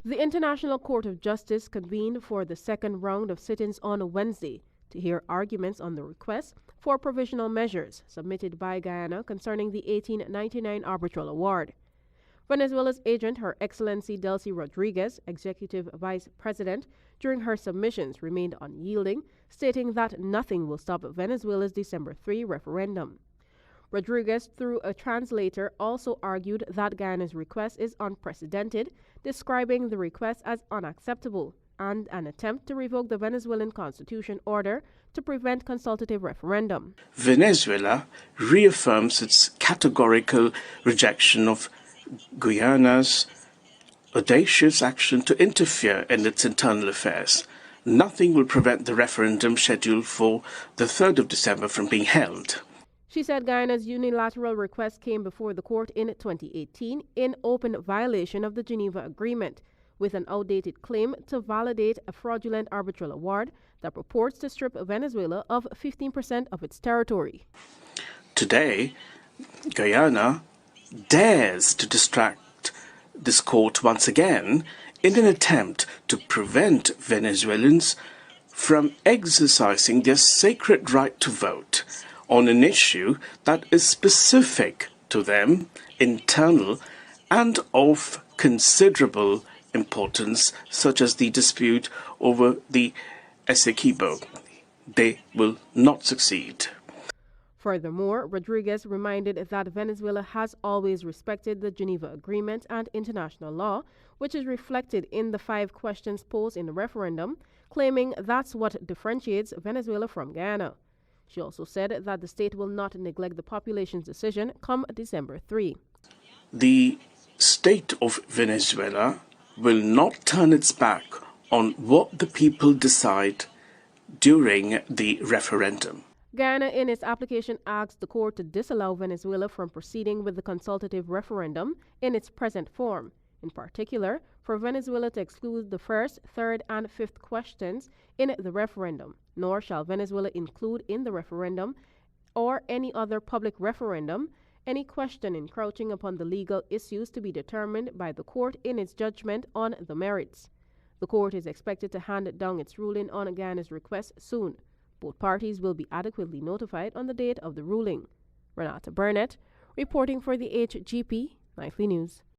The International Court of Justice convened for the second round of sittings on Wednesday to hear arguments on the request for provisional measures submitted by Guyana concerning the 1899 arbitral award. Venezuela's agent, Her Excellency Delcy Rodriguez, Executive Vice President, during her submissions remained unyielding, stating that nothing will stop Venezuela's December 3 referendum. Rodriguez, through a translator, also argued that Guyana's request is unprecedented, describing the request as unacceptable and an attempt to revoke the Venezuelan constitution order to prevent consultative referendum. Venezuela reaffirms its categorical rejection of Guyana's audacious action to interfere in its internal affairs. Nothing will prevent the referendum scheduled for the 3rd of December from being held. She said Guyana's unilateral request came before the court in 2018 in open violation of the Geneva Agreement, with an outdated claim to validate a fraudulent arbitral award that purports to strip Venezuela of 15% of its territory. Today, Guyana dares to distract this court once again in an attempt to prevent Venezuelans from exercising their sacred right to vote on an issue that is specific to them, internal, and of considerable importance, such as the dispute over the Essequibo. They will not succeed. Furthermore, Rodriguez reminded that Venezuela has always respected the Geneva Agreement and international law, which is reflected in the 5 questions posed in the referendum, claiming that's what differentiates Venezuela from Guyana. She also said that the state will not neglect the population's decision come December 3. The state of Venezuela will not turn its back on what the people decide during the referendum. Guyana, in its application, asked the court to disallow Venezuela from proceeding with the consultative referendum in its present form, in particular, for Venezuela to exclude the 1st, 3rd, and 5th questions in the referendum, nor shall Venezuela include in the referendum or any other public referendum any question encroaching upon the legal issues to be determined by the court in its judgment on the merits. The court is expected to hand down its ruling on Guyana's request soon. Both parties will be adequately notified on the date of the ruling. Renata Burnette, reporting for the HGP Nightly News.